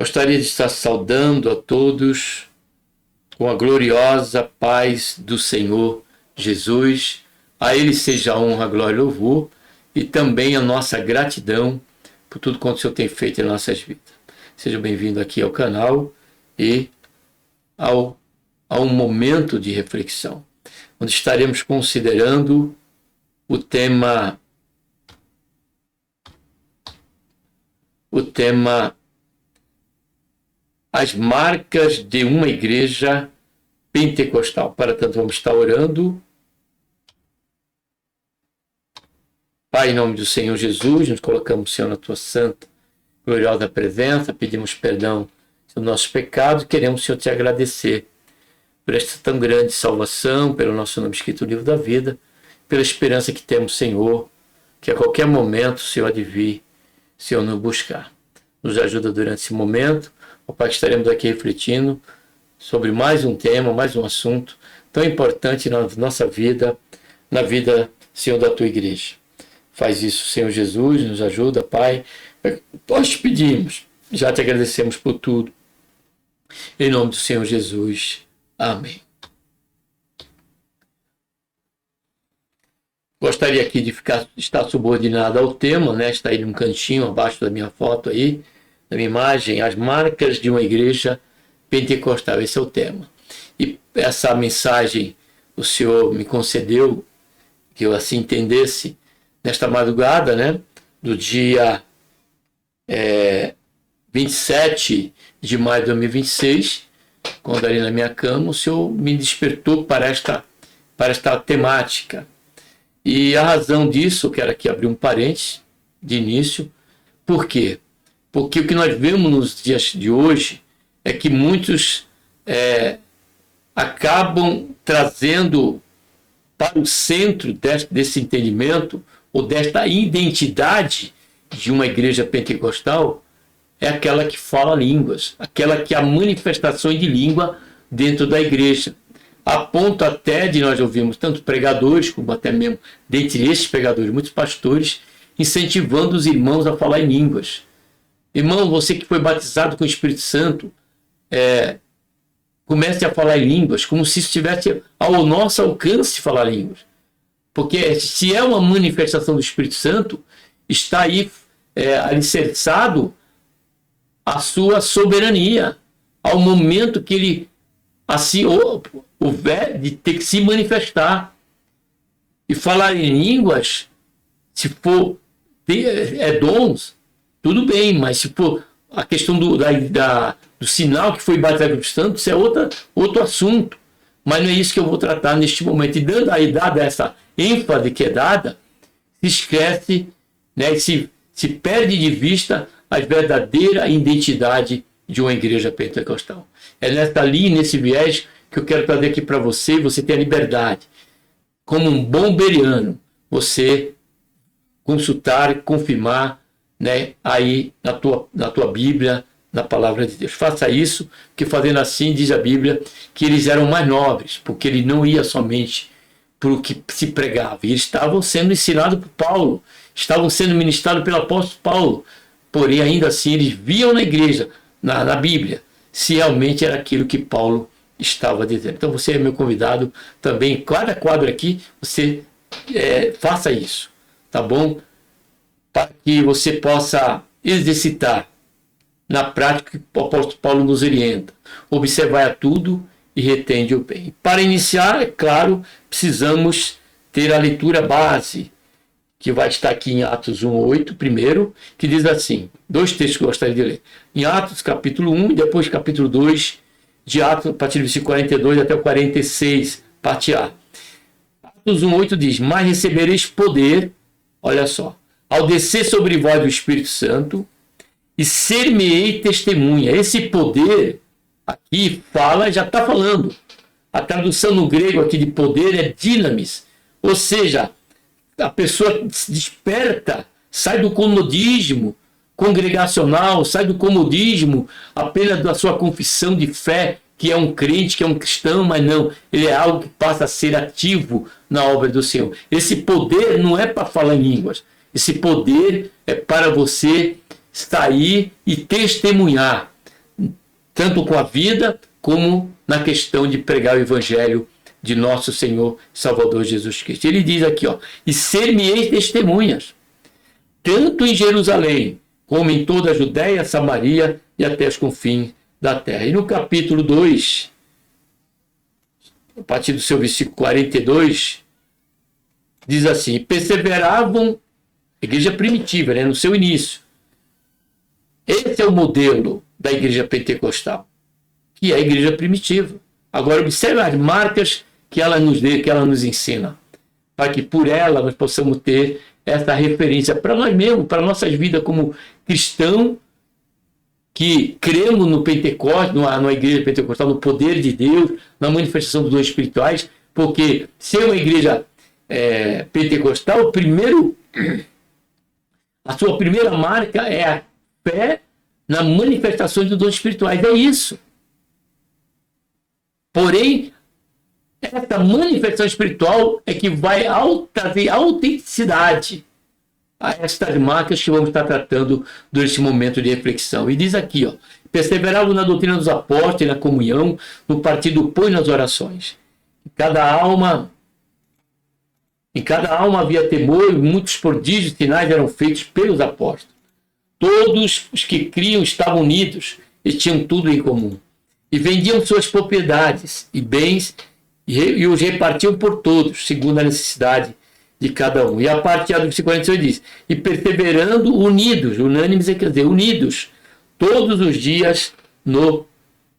Gostaria de estar saudando a todos com a gloriosa paz do Senhor Jesus. A Ele seja a honra, a glória e o louvor, e também a nossa gratidão por tudo quanto o Senhor tem feito em nossas vidas. Seja bem-vindo aqui ao canal e a um momento de reflexão, onde estaremos considerando o tema as marcas de uma igreja pentecostal. Para tanto, vamos estar orando. Pai, em nome do Senhor Jesus, nos colocamos, Senhor, na tua santa, gloriosa presença, pedimos perdão dos nossos pecados, queremos, Senhor, te agradecer por esta tão grande salvação, pelo nosso nome escrito no livro da vida, pela esperança que temos, Senhor, que a qualquer momento o Senhor há de vir, Senhor, nos buscar. Nos ajuda durante esse momento. Ó Pai, que estaremos aqui refletindo sobre mais um tema, mais um assunto tão importante na nossa vida, na vida, Senhor, da tua igreja. Faz isso, Senhor Jesus, nos ajuda, Pai. Nós te pedimos, já te agradecemos por tudo. Em nome do Senhor Jesus. Amém. Gostaria aqui de estar subordinado ao tema, né? Está aí num cantinho abaixo da minha foto aí, da minha imagem, as marcas de uma igreja pentecostal. Esse é o tema. E essa mensagem o Senhor me concedeu, que eu assim entendesse, nesta madrugada, né? Do dia 27 de maio de 2026, quando ali na minha cama, o Senhor me despertou para esta temática. E a razão disso, eu quero aqui abrir um parênteses de início. Por quê? Porque o que nós vemos nos dias de hoje é que muitos acabam trazendo para o centro desse entendimento ou desta identidade de uma igreja pentecostal é aquela que fala línguas, aquela que há manifestações de língua dentro da igreja. A ponto até de nós ouvirmos tanto pregadores, como até mesmo dentre esses pregadores, muitos pastores, incentivando os irmãos a falar em línguas. Irmão, você que foi batizado com o Espírito Santo, comece a falar em línguas, como se estivesse ao nosso alcance falar línguas. Porque se é uma manifestação do Espírito Santo, está aí alicerçado a sua soberania, ao momento que ele assim houver de ter que se manifestar. E falar em línguas, se for dons, tudo bem, mas se for a questão do sinal que foi batizado com o Santo, isso é outro assunto. Mas não é isso que eu vou tratar neste momento. E dada essa ênfase que é dada, se esquece, né, se perde de vista a verdadeira identidade de uma igreja pentecostal. É nessa linha, nesse viés, que eu quero trazer aqui para você. Você tem a liberdade, como um bom bereano, você consultar, confirmar, né, aí na tua Bíblia, na palavra de Deus. Faça isso, que fazendo assim, diz a Bíblia, que eles eram mais nobres, porque ele não ia somente para o que se pregava. E eles estavam sendo ensinados por Paulo, estavam sendo ministrados pelo apóstolo Paulo. Porém, ainda assim, eles viam na igreja, na Bíblia, se realmente era aquilo que Paulo estava dizendo. Então, você é meu convidado também, cada quadro aqui, você faça isso, tá bom? Para que você possa exercitar na prática que o apóstolo Paulo nos orienta. Observar a tudo e retende o bem. Para iniciar, é claro, precisamos ter a leitura base, que vai estar aqui em Atos 1:8, primeiro, que diz assim, dois textos que eu gostaria de ler. Em Atos, capítulo 1, e depois capítulo 2, de Atos, a partir do versículo 42 até o 46, parte A. Atos 1:8 diz, mas recebereis poder, olha só, ao descer sobre vós o Espírito Santo, e ser-me-ei testemunha. Esse poder aqui já está falando. A tradução no grego aqui de poder é dinamis, ou seja, a pessoa se desperta, sai do comodismo congregacional, sai do comodismo apenas da sua confissão de fé, que é um crente, que é um cristão, mas não, ele é algo que passa a ser ativo na obra do Senhor. Esse poder não é para falar em línguas, esse poder é para você sair e testemunhar tanto com a vida como na questão de pregar o evangelho de nosso Senhor Salvador Jesus Cristo. Ele diz aqui, e ser-me-eis testemunhas, tanto em Jerusalém, como em toda a Judéia, Samaria e até os confins da terra. E no capítulo 2, a partir do seu versículo 42, diz assim: perseveravam, igreja primitiva, no seu início. Esse é o modelo da igreja pentecostal, que é a igreja primitiva. Agora observe as marcas que ela nos dê, que ela nos ensina, para que por ela nós possamos ter essa referência para nós mesmos, para nossas vidas como cristão, que cremos no Pentecostes, na igreja pentecostal, no poder de Deus, na manifestação dos dons espirituais, porque ser uma igreja pentecostal, a sua primeira marca é a fé na manifestação dos dons espirituais. É isso. Porém, essa manifestação espiritual é que vai trazer autenticidade a estas marcas que vamos estar tratando durante esse momento de reflexão. E diz aqui, perseveravam na doutrina dos apóstolos, na comunhão, no partir do pão e nas orações. Em cada alma havia temor, e muitos prodígios e sinais eram feitos pelos apóstolos. Todos os que criam estavam unidos e tinham tudo em comum. E vendiam suas propriedades e bens e os repartiam por todos, segundo a necessidade de cada um. E a parte do versículo 46 diz: e perseverando unidos, unânimes, quer dizer, unidos, todos os dias no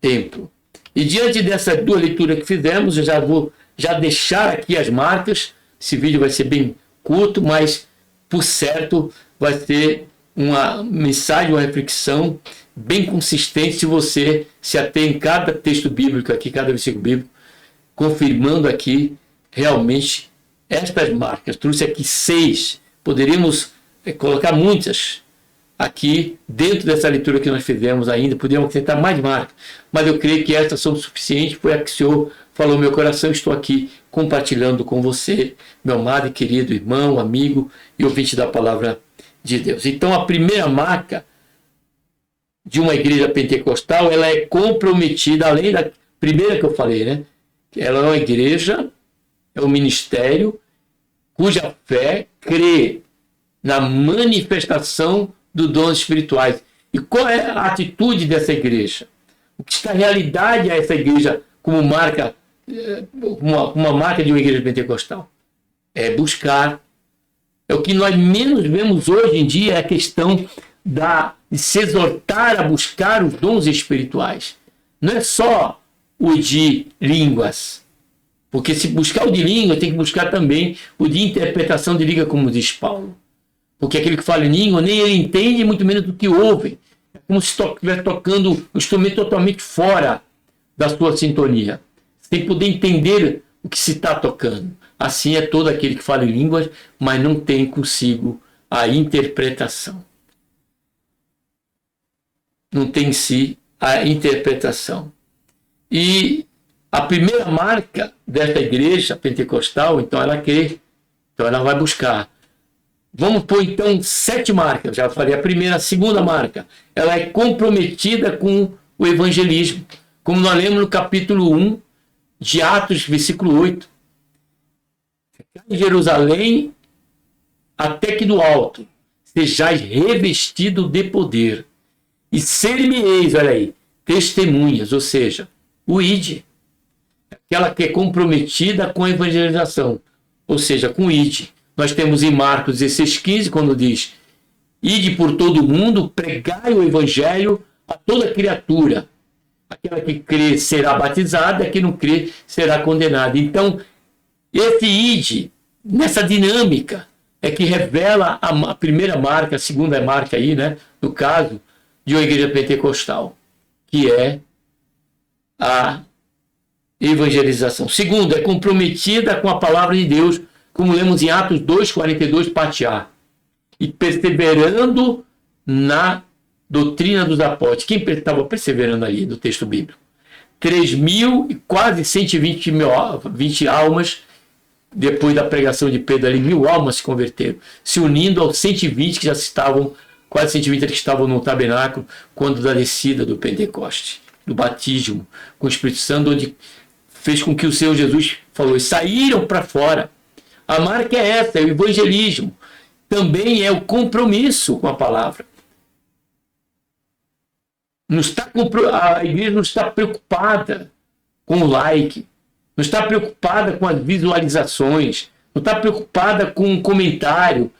templo. E diante dessa duas leituras que fizemos, eu já vou deixar aqui as marcas. Esse vídeo vai ser bem curto, mas, por certo, vai ser uma mensagem, uma reflexão bem consistente se você se ater em cada texto bíblico aqui, cada versículo bíblico, confirmando aqui realmente estas marcas. Trouxe aqui 6, poderíamos colocar muitas aqui dentro dessa leitura que nós fizemos ainda, poderíamos acrescentar mais marcas, mas eu creio que estas são suficientes, foi a que o Senhor falou no meu coração. Estou aqui compartilhando com você, meu amado e querido irmão, amigo e ouvinte da palavra de Deus. Então, a primeira marca de uma igreja pentecostal, ela é comprometida, além da primeira que eu falei, né? Ela é uma igreja, é um ministério cuja fé crê na manifestação dos dons espirituais. E qual é a atitude dessa igreja? O que está a realidade a essa igreja como marca, uma marca de uma igreja pentecostal? É buscar. É o que nós menos vemos hoje em dia, é a questão de se exortar a buscar os dons espirituais. Não é só o de línguas, porque se buscar o de língua, tem que buscar também o de interpretação de língua, como diz Paulo. Porque aquele que fala em língua, nem ele entende, muito menos do que ouve. É como se estivesse tocando um instrumento totalmente fora da sua sintonia, sem poder entender o que se está tocando. Assim é todo aquele que fala em línguas, mas não tem consigo a interpretação. Não tem em si a interpretação. E a primeira marca desta igreja pentecostal, então ela crê, então ela vai buscar. Vamos pôr então 7 marcas. Já falei a primeira, a segunda marca. Ela é comprometida com o evangelismo. Como nós lemos no capítulo 1 de Atos, versículo 8. Em Jerusalém, até que do alto, sejais revestido de poder. E ser-me-eis, olha aí, testemunhas, ou seja, o ide. Aquela que é comprometida com a evangelização, ou seja, com o ide. Nós temos em Marcos 16,15, quando diz: ide por todo o mundo, pregai o evangelho a toda criatura. Aquela que crê será batizada, a que não crê será condenada. Então, esse ide, nessa dinâmica, é que revela a primeira marca, a segunda marca aí, né, no caso, de uma igreja pentecostal, que é a evangelização. Segundo, é comprometida com a palavra de Deus, como lemos em Atos 2:42, parte A. E perseverando na doutrina dos apóstolos. Quem estava perseverando ali no texto bíblico? 3.000 e quase 120 almas, depois da pregação de Pedro ali, 1.000 almas se converteram, se unindo aos 120 que já estavam, quase 120 que estavam no tabernáculo, quando da descida do Pentecoste. do batismo com o Espírito Santo, onde fez com que o Senhor Jesus falou, saíram para fora. A marca é essa, é o evangelismo. Também é o compromisso com a palavra. A igreja não está preocupada com o like, não está preocupada com as visualizações, não está preocupada com um comentário,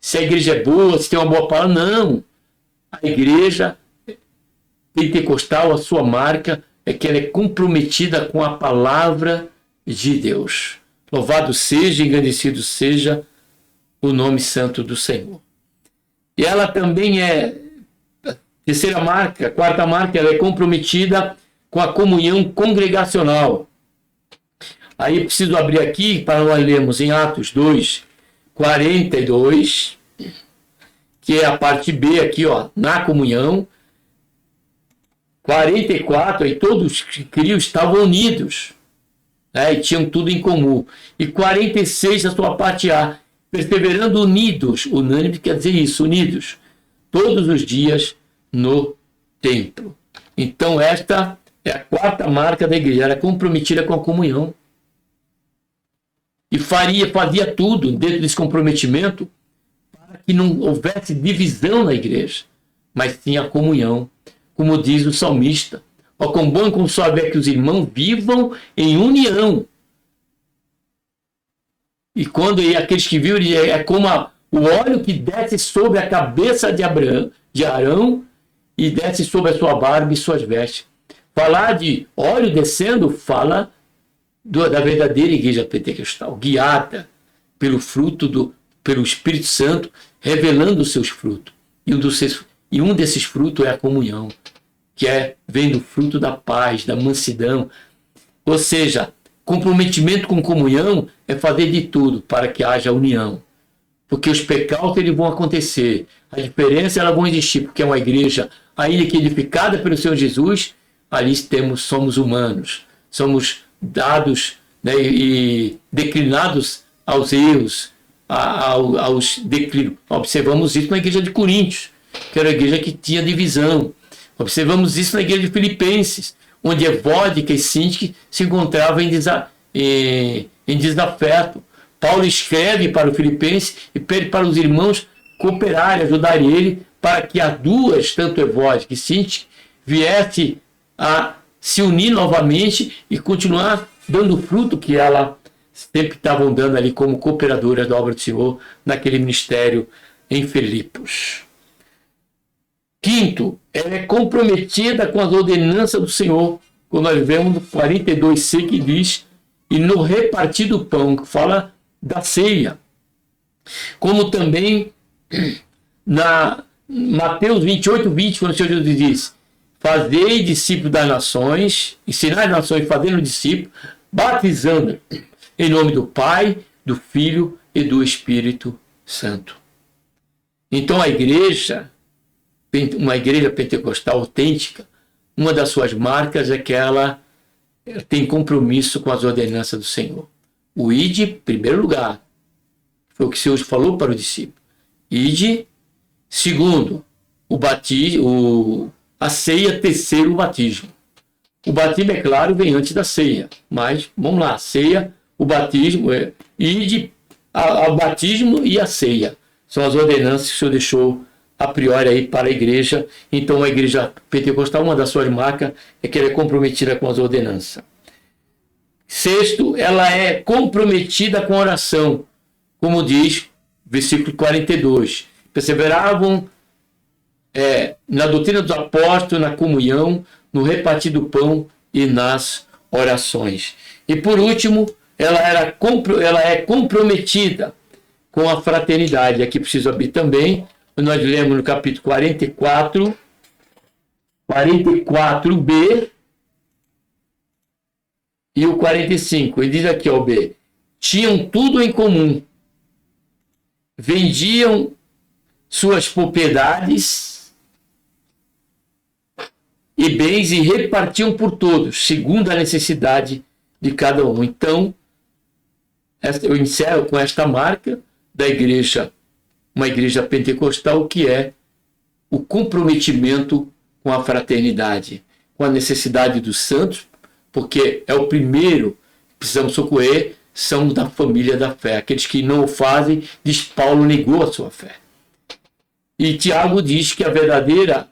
se a igreja é boa, se tem uma boa palavra. Não. A igreja pentecostal, a sua marca é que ela é comprometida com a palavra de Deus. Louvado seja, engrandecido seja o nome santo do Senhor. E ela também é, terceira marca, quarta marca, ela é comprometida com a comunhão congregacional. Aí preciso abrir aqui para nós lermos em Atos 2, 42, que é a parte B aqui, ó, na comunhão. 44, aí todos que criam estavam unidos, né, e tinham tudo em comum. E 46, a sua parte A, perseverando unidos, unânime quer dizer isso, unidos, todos os dias no templo. Então esta é a quarta marca da igreja, ela é comprometida com a comunhão. E fazia tudo dentro desse comprometimento para que não houvesse divisão na igreja, mas sim a comunhão. Como diz o salmista, ó, quão bom e quão suave é que os irmãos vivam em união. E quando aqueles que viram, é como o óleo que desce sobre a cabeça de Arão e desce sobre a sua barba e suas vestes. Falar de óleo descendo, fala da verdadeira igreja pentecostal, guiada pelo fruto, pelo Espírito Santo, revelando os seus frutos. E um desses frutos é a comunhão, que vem do fruto da paz, da mansidão. Ou seja, comprometimento com comunhão é fazer de tudo para que haja união. Porque os pecados eles vão acontecer. A diferença elas vão existir, porque é uma igreja ainda que edificada pelo Senhor Jesus, ali somos humanos, somos dados, né, e declinados aos erros, aos declinos. Observamos isso na igreja de Coríntios, que era a igreja que tinha divisão. Observamos isso na igreja de Filipenses, onde Evódica e Síntique se encontravam em desafeto. Paulo escreve para o Filipenses e pede para os irmãos cooperarem, ajudarem ele, para que as duas, tanto Evódica e Síntique, viessem a se unir novamente e continuar dando fruto que elas sempre estavam dando ali como cooperadoras da obra do Senhor naquele ministério em Filipos. Quinto, ela é comprometida com as ordenanças do Senhor. Quando nós vemos no 42c que diz, e no repartir do pão, que fala da ceia. Como também na Mateus 28, 20, quando o Senhor Jesus diz, fazei discípulos das nações, ensinai as nações, fazendo discípulos, batizando em nome do Pai, do Filho e do Espírito Santo. Então a igreja, uma igreja pentecostal autêntica, uma das suas marcas é que ela tem compromisso com as ordenanças do Senhor. O ide, em primeiro lugar, foi o que o Senhor falou para o discípulo. Ide, segundo, o batismo, a ceia, terceiro, o batismo. O batismo, é claro, vem antes da ceia, mas vamos lá, a ceia, o batismo, ide, o batismo e a ceia. São as ordenanças que o Senhor deixou a priori aí para a igreja. Então a igreja pentecostal, uma das suas marcas é que ela é comprometida com as ordenanças. Sexto, ela é comprometida com a oração, como diz versículo 42. Perseveravam na doutrina dos apóstolos, na comunhão, no repartir do pão e nas orações. E por último, ela é comprometida com a fraternidade. Aqui preciso abrir também. Nós lemos no capítulo 44, 44b e o 45. Ele diz aqui, ó, B. Tinham tudo em comum. Vendiam suas propriedades e bens e repartiam por todos, segundo a necessidade de cada um. Então, eu encerro com esta marca da igreja, uma igreja pentecostal, que é o comprometimento com a fraternidade, com a necessidade dos santos, porque é o primeiro que precisamos socorrer, são da família da fé. Aqueles que não o fazem, diz Paulo, negou a sua fé. E Tiago diz que a verdadeira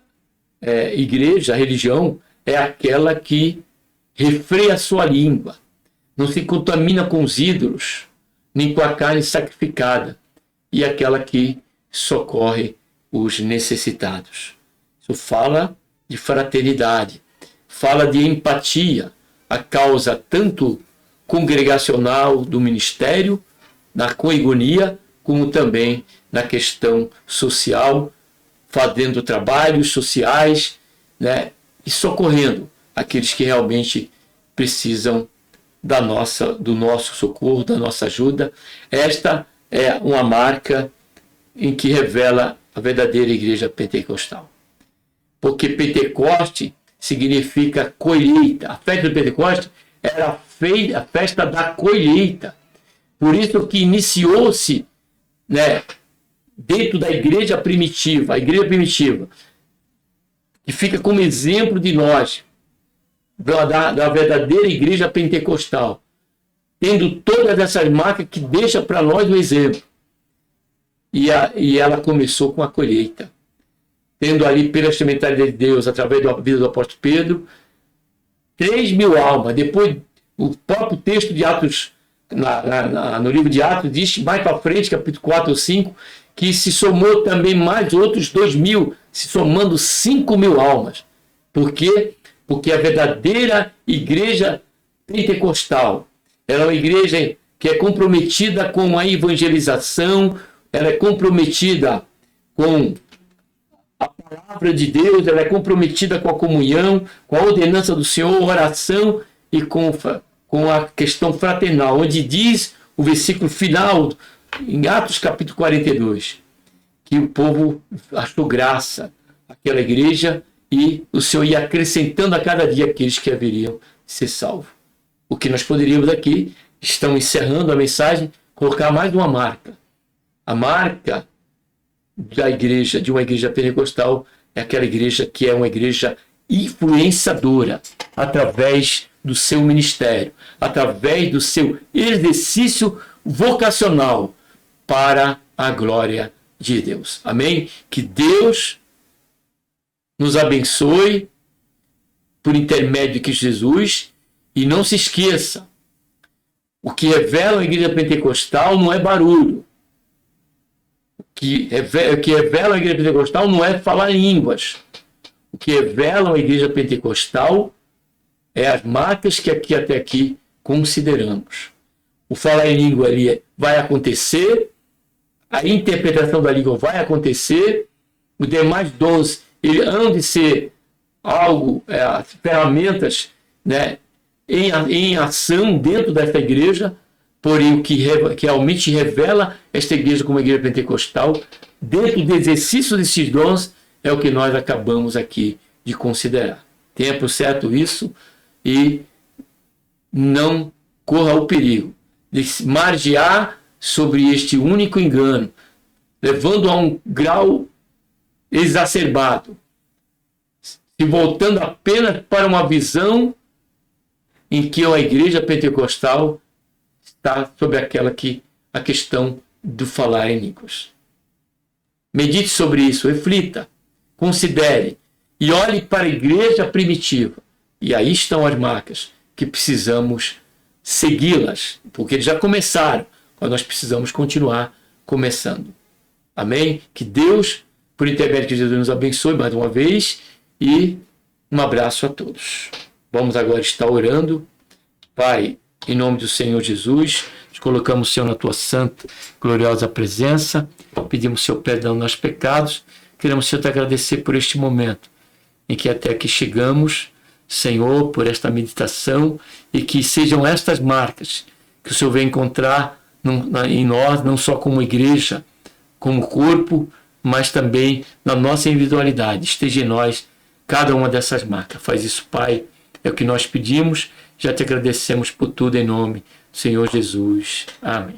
igreja, a religião, é aquela que refreia a sua língua, não se contamina com os ídolos, nem com a carne sacrificada, e aquela que socorre os necessitados. Isso fala de fraternidade, fala de empatia, a causa tanto congregacional do ministério, na coegonia, como também na questão social, fazendo trabalhos sociais, né, e socorrendo aqueles que realmente precisam do nosso socorro, da nossa ajuda. Esta é uma marca em que revela a verdadeira igreja pentecostal. Porque Pentecoste significa colheita. A festa do Pentecoste era a festa da colheita. Por isso que iniciou-se, né, dentro da igreja primitiva, que fica como exemplo de nós, da verdadeira igreja pentecostal, tendo todas essas marcas que deixa para nós o exemplo. E ela começou com a colheita, tendo ali pela instrumentalidade de Deus, através da vida do apóstolo Pedro, 3.000 almas. Depois, o próprio texto de Atos, no livro de Atos, diz mais para frente, capítulo 4 ou 5, que se somou também mais outros 2.000, se somando 5.000 almas. Por quê? Porque a verdadeira igreja pentecostal, ela é uma igreja que é comprometida com a evangelização, ela é comprometida com a palavra de Deus, ela é comprometida com a comunhão, com a ordenança do Senhor, oração e com a questão fraternal, onde diz o versículo final, em Atos capítulo 42, que o povo achou graça àquela igreja e o Senhor ia acrescentando a cada dia aqueles que haveriam ser salvos. O que nós poderíamos aqui, estamos encerrando a mensagem, colocar mais uma marca. A marca de uma igreja pentecostal, é aquela igreja que é uma igreja influenciadora, através do seu ministério, através do seu exercício vocacional para a glória de Deus. Amém? Que Deus nos abençoe por intermédio de Cristo Jesus, e não se esqueça, o que revela a igreja pentecostal não é barulho. O que revela a igreja pentecostal não é falar em línguas. O que revela a igreja pentecostal é as marcas que até aqui consideramos. O falar em língua ali vai acontecer, a interpretação da língua vai acontecer, os demais dons ele hão de ser algo, ferramentas, né, em ação dentro desta igreja, porém o que realmente revela esta igreja como igreja pentecostal, dentro do exercício desses dons, é o que nós acabamos aqui de considerar. Tenha por certo isso e não corra o perigo de se margear sobre este único engano, levando a um grau exacerbado, se voltando apenas para uma visão em que a igreja pentecostal está sobre a questão do falar em línguas. Medite sobre isso, reflita, considere e olhe para a igreja primitiva. E aí estão as marcas que precisamos segui-las, porque eles já começaram, mas nós precisamos continuar começando. Amém? Que Deus, por intermédio de Jesus, nos abençoe mais uma vez e um abraço a todos. Vamos agora estar orando. Pai, em nome do Senhor Jesus, te colocamos, Senhor, na tua santa, gloriosa presença, pedimos, Senhor, perdão dos nossos pecados, queremos, Senhor, te agradecer por este momento em que até aqui chegamos, Senhor, por esta meditação, e que sejam estas marcas que o Senhor venha encontrar em nós, não só como igreja, como corpo, mas também na nossa individualidade. Esteja em nós cada uma dessas marcas. Faz isso, Pai, é o que nós pedimos. Já te agradecemos por tudo em nome do Senhor Jesus. Amém.